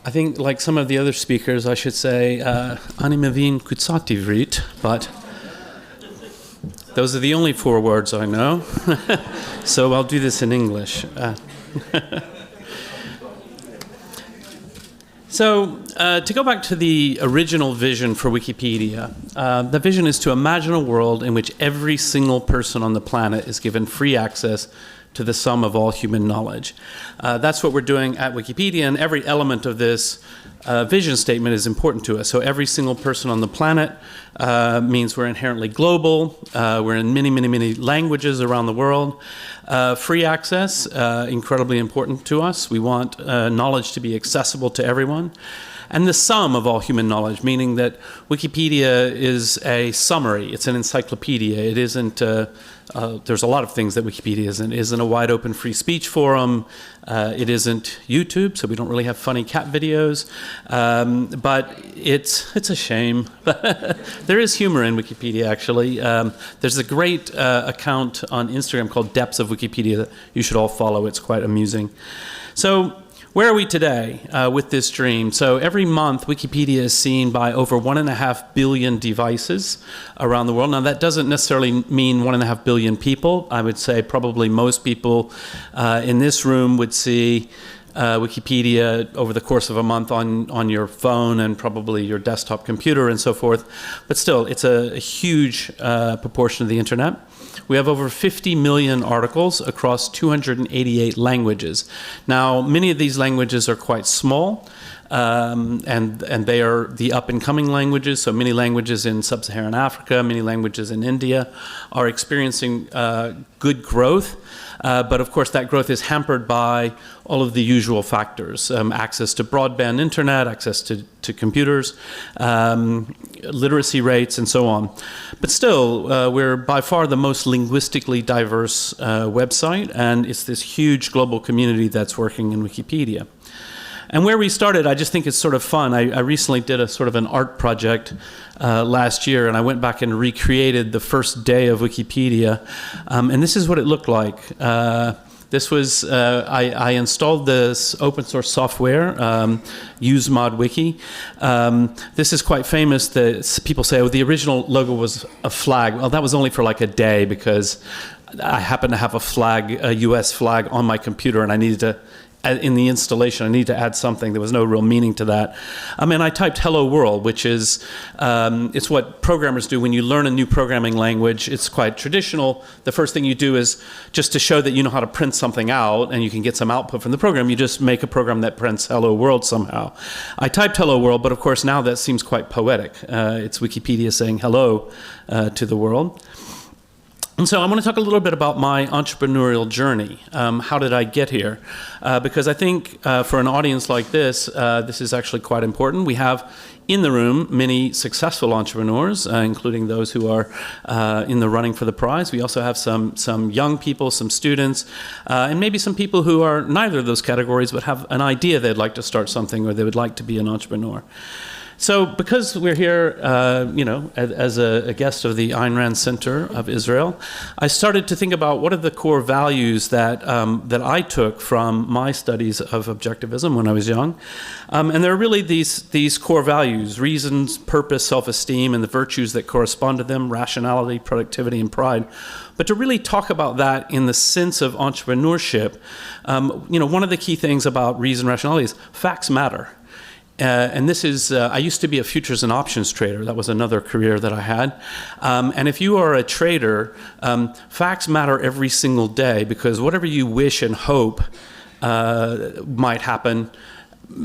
I think, like some of the other speakers, I should say, Ani mevin kutsati vrit, but those are the only 4 words I know. So I'll do this in English. So to go back to the original vision for Wikipedia, the vision is to imagine a world in which every single person on the planet is given free access to the sum of all human knowledge. That's what we're doing at Wikipedia, and every element of this vision statement is important to us. So every single person on the planet means we're inherently global. We're in many, many, many languages around the world. Free access, incredibly important to us. We want knowledge to be accessible to everyone. And the sum of all human knowledge, meaning that Wikipedia is a summary. It's an encyclopedia. It isn't, there's a lot of things that Wikipedia isn't. It isn't a wide open free speech forum. It isn't YouTube, so we don't really have funny cat videos. But it's a shame. There is humor in Wikipedia, actually. There's a great account on Instagram called Depths of Wikipedia that you should all follow. It's quite amusing. So where are we today with this dream? So every month, Wikipedia is seen by over 1.5 billion devices around the world. Now, that doesn't necessarily mean 1.5 billion people. I would say probably most people in this room would see Wikipedia over the course of a month on your phone and probably your desktop computer and so forth. But still, it's a huge proportion of the internet. We have over 50 million articles across 288 languages. Now, many of these languages are quite small, and they are the up-and-coming languages. So many languages in sub-Saharan Africa, many languages in India are experiencing good growth. But of course, that growth is hampered by all of the usual factors, access to broadband internet, access to computers, literacy rates, and so on. But still, we're by far the most linguistically diverse website, and it's this huge global community that's working in Wikipedia. And where we started, I just think it's sort of fun. I recently did a sort of an art project last year, and I went back and recreated the first day of Wikipedia. And this is what it looked like. This was, I installed this open source software, UseModWiki. This is quite famous that people say, oh, the original logo was a flag. Well, that was only for like a day because I happened to have a flag, a US flag on my computer, and I needed to, in the installation, I need to add something. There was no real meaning to that. And I typed hello world, which is, it's what programmers do when you learn a new programming language. It's quite traditional. The first thing you do is, just to show that you know how to print something out and you can get some output from the program, you just make a program that prints hello world somehow. I typed hello world, but of course now that seems quite poetic. It's Wikipedia saying hello to the world. And so I want to talk a little bit about my entrepreneurial journey. How did I get here? Because I think for an audience like this, this is actually quite important. We have in the room many successful entrepreneurs, including those who are in the running for the prize. We also have some young people, some students, and maybe some people who are neither of those categories but have an idea they'd like to start something or they would like to be an entrepreneur. So because we're here, as a guest of the Ayn Rand Center of Israel, I started to think about what are the core values that I took from my studies of Objectivism when I was young. And there are really these core values: reasons, purpose, self-esteem, and the virtues that correspond to them: rationality, productivity, and pride. But to really talk about that in the sense of entrepreneurship, one of the key things about reason, rationality is facts matter. And this is, I used to be a futures and options trader. That was another career that I had. And if you are a trader, facts matter every single day, because whatever you wish and hope might happen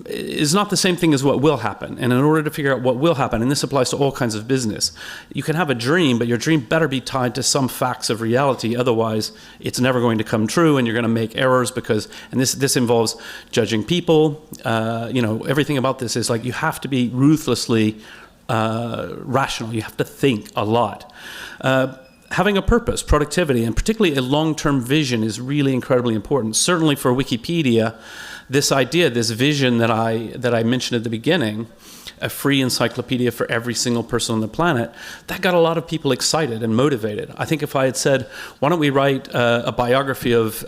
is not the same thing as what will happen. And in order to figure out what will happen, and this applies to all kinds of business, you can have a dream, but your dream better be tied to some facts of reality. Otherwise, it's never going to come true, and you're going to make errors because, and this involves judging people. Everything about this is like you have to be ruthlessly rational. You have to think a lot. Having a purpose, productivity, and particularly a long-term vision is really incredibly important. Certainly for Wikipedia, this idea, this vision that I mentioned at the beginning, a free encyclopedia for every single person on the planet, that got a lot of people excited and motivated. I think if I had said, why don't we write a biography of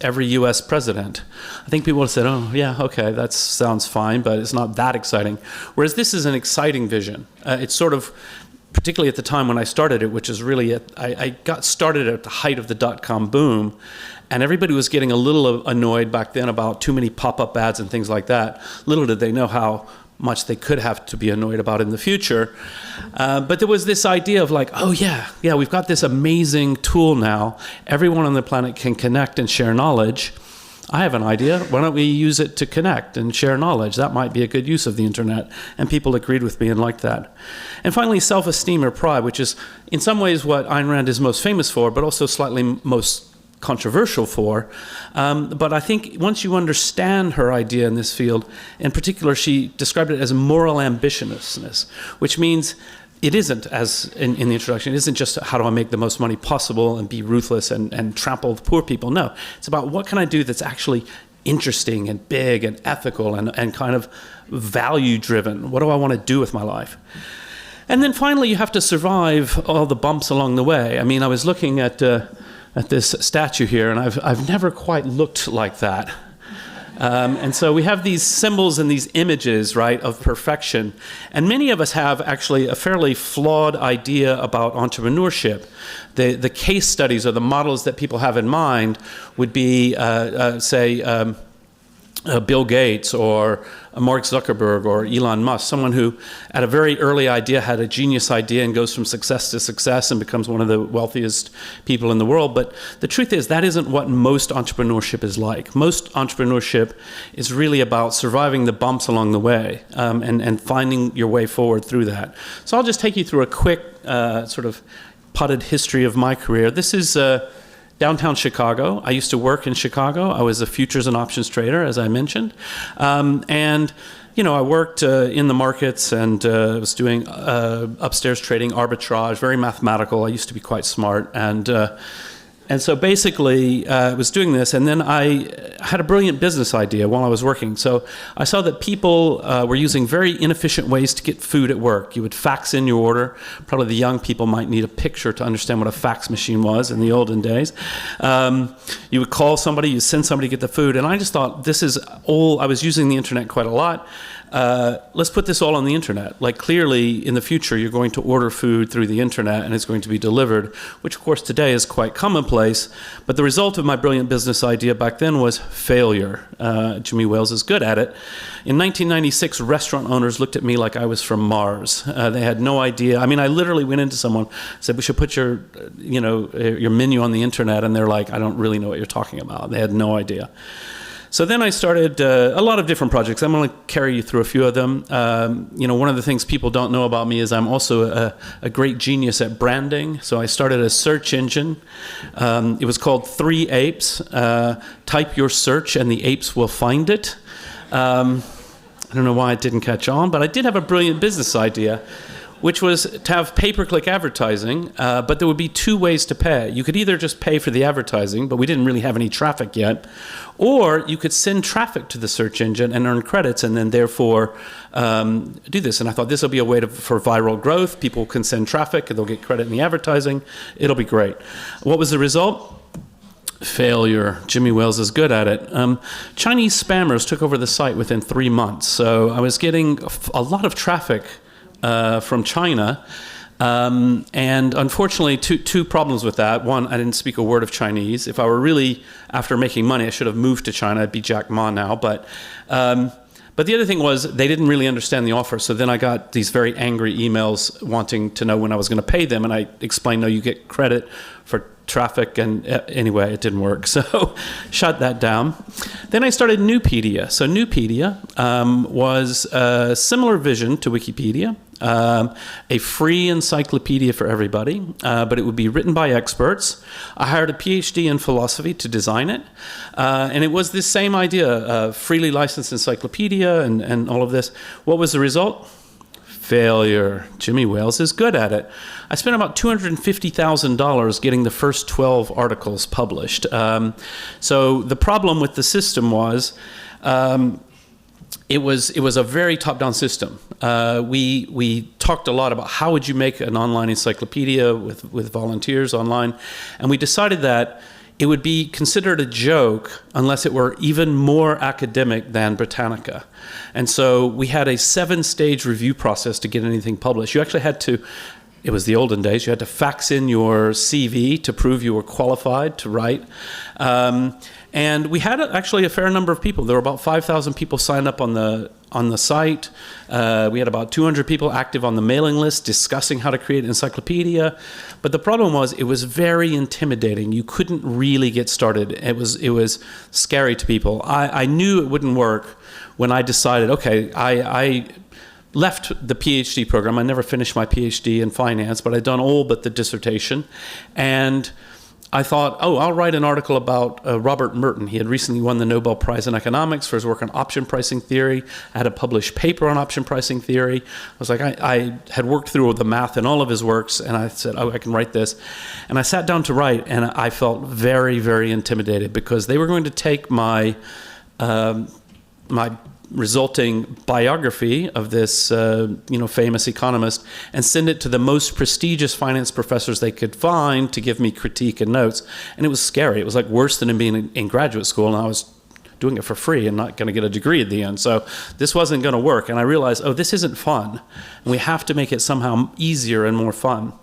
every US president, I think people would have said, oh yeah, okay, that sounds fine, but it's not that exciting. Whereas this is an exciting vision. It's sort of, particularly at the time when I started it, which is really, I got started at the height of the dot-com boom, and everybody was getting a little annoyed back then about too many pop-up ads and things like that. Little did they know how much they could have to be annoyed about in the future. But there was this idea of like, oh yeah, we've got this amazing tool now. Everyone on the planet can connect and share knowledge. I have an idea. Why don't we use it to connect and share knowledge? That might be a good use of the internet. And people agreed with me and liked that. And finally, self-esteem or pride, which is in some ways what Ayn Rand is most famous for, but also slightly most controversial for. But I think once you understand her idea in this field, in particular, she described it as moral ambitiousness, which means it isn't, as in the introduction, it isn't just how do I make the most money possible and be ruthless and trample the poor people. No, it's about what can I do that's actually interesting and big and ethical and kind of value driven. What do I want to do with my life? And then finally, you have to survive all the bumps along the way. I mean, I was looking at this statue here, and I've never quite looked like that. And so we have these symbols and these images, right, of perfection. And many of us have actually a fairly flawed idea about entrepreneurship. The case studies or the models that people have in mind would be, say, Bill Gates or Mark Zuckerberg or Elon Musk, someone who at a very early idea had a genius idea and goes from success to success and becomes one of the wealthiest people in the world. But the truth is that isn't what most entrepreneurship is like. Most entrepreneurship is really about surviving the bumps along the way and finding your way forward through that. So I'll just take you through a quick sort of potted history of my career. This is downtown Chicago. I used to work in Chicago. I was a futures and options trader, as I mentioned. And, you know, I worked in the markets and was doing upstairs trading, arbitrage, very mathematical. I used to be quite smart. And so basically, I was doing this, and then I had a brilliant business idea while I was working. So I saw that people were using very inefficient ways to get food at work. You would fax in your order. Probably the young people might need a picture to understand what a fax machine was in the olden days. You would call somebody, you send somebody to get the food, and I just thought this is all, I was using the internet quite a lot. Let's put this all on the internet. Like clearly in the future, you're going to order food through the internet and it's going to be delivered, which of course today is quite commonplace. But the result of my brilliant business idea back then was failure. Jimmy Wales is good at it. In 1996, restaurant owners looked at me like I was from Mars. They had no idea. I mean, I literally went into someone, said, we should put your menu on the internet. And they're like, I don't really know what you're talking about. They had no idea. So then I started a lot of different projects. I'm going to carry you through a few of them. One of the things people don't know about me is I'm also a great genius at branding. So I started a search engine. It was called 3 Apes. Type your search and the apes will find it. I don't know why it didn't catch on, but I did have a brilliant business idea, which was to have pay-per-click advertising, but there would be 2 ways to pay. You could either just pay for the advertising, but we didn't really have any traffic yet, or you could send traffic to the search engine and earn credits and then therefore do this. And I thought this will be a way for viral growth. People can send traffic and they'll get credit in the advertising. It'll be great. What was the result? Failure. Jimmy Wales is good at it. Chinese spammers took over the site within 3 months. So I was getting a lot of traffic from China. And unfortunately, two problems with that. One, I didn't speak a word of Chinese. If I were really after making money, I should have moved to China. I'd be Jack Ma now. But the other thing was they didn't really understand the offer. So then I got these very angry emails wanting to know when I was going to pay them. And I explained, no, you get credit for traffic. And anyway, it didn't work. So shut that down. Then I started Newpedia. So Newpedia was a similar vision to Wikipedia. A free encyclopedia for everybody, but it would be written by experts. I hired a PhD in philosophy to design it, and it was this same idea, freely licensed encyclopedia and all of this. What was the result? Failure. Jimmy Wales is good at it. I spent about $250,000 getting the first 12 articles published. So the problem with the system was it was a very top-down system. We talked a lot about how would you make an online encyclopedia with volunteers online, and we decided that it would be considered a joke unless it were even more academic than Britannica. And so we had a 7-stage review process to get anything published. You actually had to, it was the olden days, you had to fax in your CV to prove you were qualified to write. And we had actually a fair number of people. There were about 5,000 people signed up on the site. We had about 200 people active on the mailing list discussing how to create an encyclopedia. But the problem was it was very intimidating. You couldn't really get started. It was scary to people. I knew it wouldn't work when I decided, okay, I left the PhD program. I never finished my PhD in finance, but I'd done all but the dissertation. And I thought, oh, I'll write an article about Robert Merton. He had recently won the Nobel Prize in economics for his work on option pricing theory. I had a published paper on option pricing theory. I was like, I had worked through the math in all of his works, and I said, oh, I can write this. And I sat down to write, and I felt very, very intimidated because they were going to take my resulting biography of this famous economist and send it to the most prestigious finance professors they could find to give me critique and notes. And it was scary. It was like worse than being in graduate school, and I was doing it for free and not going to get a degree at the end. So this wasn't going to work. And I realized, oh, this isn't fun. And we have to make it somehow easier and more fun.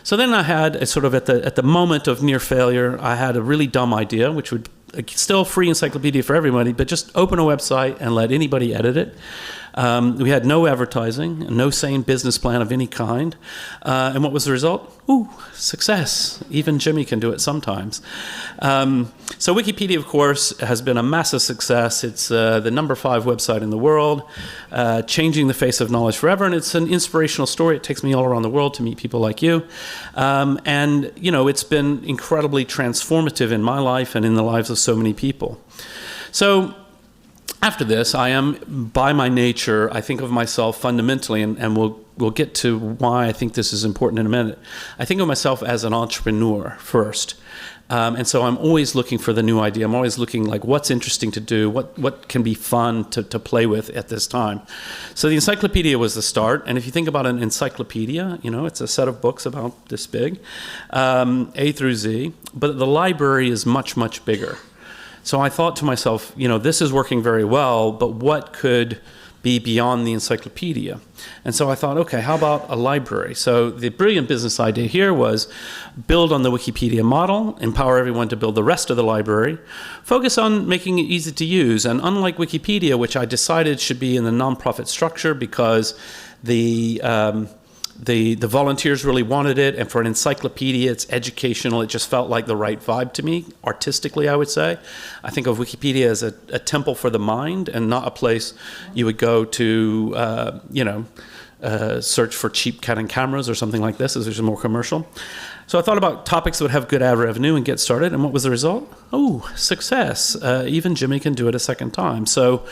So then I had a sort of at the moment of near failure, I had a really dumb idea, which would still free encyclopedia for everybody, but just open a website and let anybody edit it. We had no advertising, no sane business plan of any kind. And what was the result? Ooh, success. Even Jimmy can do it sometimes. So Wikipedia, of course, has been a massive success. It's the #5 website in the world, changing the face of knowledge forever. And it's an inspirational story. It takes me all around the world to meet people like you. And, it's been incredibly transformative in my life and in the lives of so many people. So after this, I am, by my nature, I think of myself fundamentally, and we'll get to why I think this is important in a minute. I think of myself as an entrepreneur first. And so I'm always looking for the new idea. I'm always looking like what's interesting to do, what can be fun to play with at this time. So the encyclopedia was the start. And if you think about an encyclopedia, it's a set of books about this big, A through Z. But the library is much, much bigger. So I thought to myself, this is working very well, but what could be beyond the encyclopedia? And so I thought, okay, how about a library? So the brilliant business idea here was build on the Wikipedia model, empower everyone to build the rest of the library, focus on making it easy to use. And unlike Wikipedia, which I decided should be in the nonprofit structure because the volunteers really wanted it, and for an encyclopedia, it's educational. It just felt like the right vibe to me, artistically, I would say. I think of Wikipedia as a temple for the mind and not a place you would go to, search for cheap Canon cameras or something like this, which is more commercial. So I thought about topics that would have good ad revenue and get started, and what was the result? Oh, success. Even Jimmy can do it a second time. So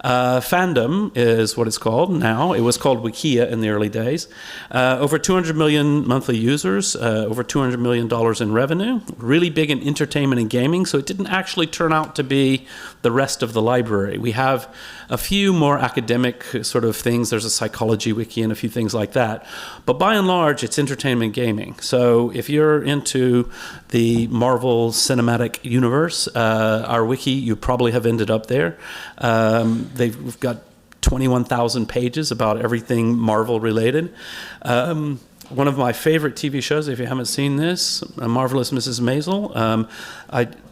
fandom is what it's called now. It was called Wikia in the early days. Over 200 million monthly users, over $200 million in revenue, really big in entertainment and gaming, so it didn't actually turn out to be the rest of the library. We have a few more academic sort of things. There's a psychology wiki and a few things like that. But by and large, it's entertainment and gaming. So if you're into the Marvel Cinematic Universe, our wiki, you probably have ended up there. We've got 21,000 pages about everything Marvel related. One of my favorite TV shows, if you haven't seen this, Marvelous Mrs. Maisel.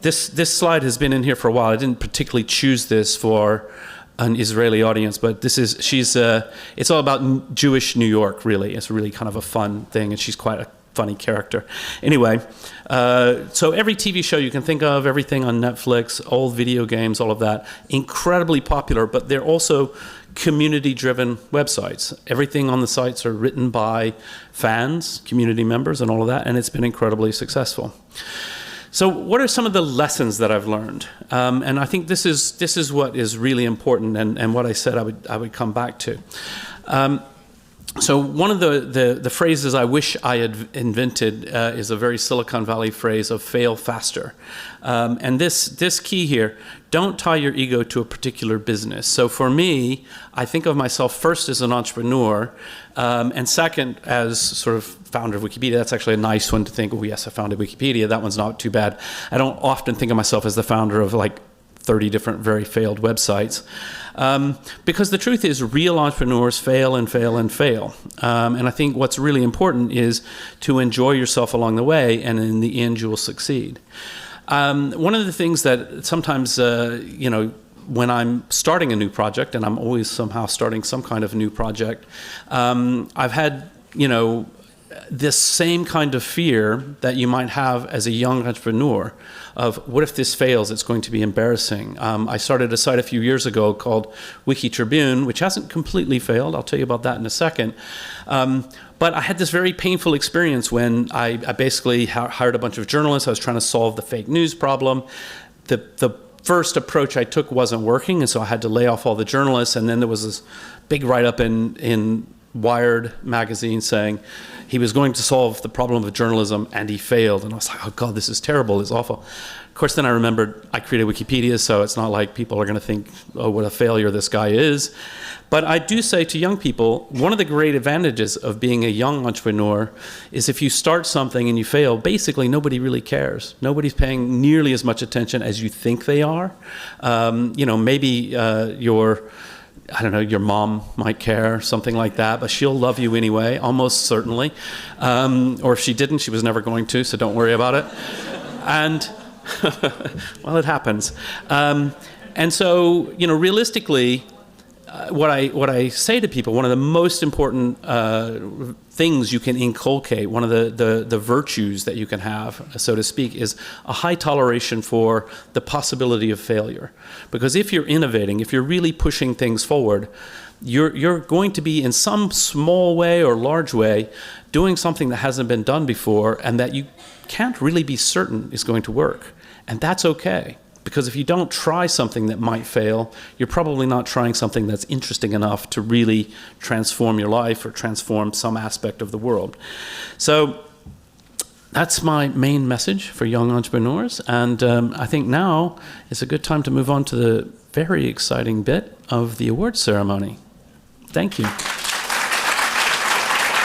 This slide has been in here for a while. I didn't particularly choose this for an Israeli audience, but it's all about Jewish New York, really. It's really kind of a fun thing, and she's quite a funny character. Anyway, so every TV show you can think of, everything on Netflix, old video games, all of that, incredibly popular, but they're also community-driven websites. Everything on the sites are written by fans, community members, and all of that, and it's been incredibly successful. So what are some of the lessons that I've learned? And I think this is what is really important, and what I said I would come back to. So one of the phrases I wish I had invented is a very Silicon Valley phrase of fail faster. And this key here, don't tie your ego to a particular business. So for me, I think of myself first as an entrepreneur, and second as sort of founder of Wikipedia. That's actually a nice one to think, oh yes, I founded Wikipedia. That one's not too bad. I don't often think of myself as the founder of like 30 different very failed websites. Because the truth is real entrepreneurs fail and fail and fail. And I think what's really important is to enjoy yourself along the way, and in the end you will succeed. One of the things that sometimes, when I'm starting a new project, and I'm always somehow starting some kind of new project, I've had, this same kind of fear that you might have as a young entrepreneur of what if this fails, it's going to be embarrassing. I started a site a few years ago called Wiki Tribune, which hasn't completely failed. I'll tell you about that in a second. But I had this very painful experience when I basically hired a bunch of journalists. I was trying to solve the fake news problem. The first approach I took wasn't working, and so I had to lay off all the journalists, and then there was this big write-up in Wired magazine saying he was going to solve the problem of journalism and he failed. And I was like, oh God, this is terrible, it's awful. Of course, then I remembered I created Wikipedia, so it's not like people are going to think, oh, what a failure this guy is. But I do say to young people, one of the great advantages of being a young entrepreneur is if you start something and you fail, basically nobody really cares. Nobody's paying nearly as much attention as you think they are. Maybe your mom might care, something like that, but she'll love you anyway, almost certainly. Or if she didn't, she was never going to, so don't worry about it. And, well, it happens. And so, realistically, what I say to people, one of the most important things you can inculcate, one of the virtues that you can have, so to speak, is a high toleration for the possibility of failure. Because if you're innovating, if you're really pushing things forward, you're going to be in some small way or large way doing something that hasn't been done before and that you can't really be certain is going to work. And that's okay. Because if you don't try something that might fail, you're probably not trying something that's interesting enough to really transform your life or transform some aspect of the world. So that's my main message for young entrepreneurs. And I think now is a good time to move on to the very exciting bit of the award ceremony. Thank you.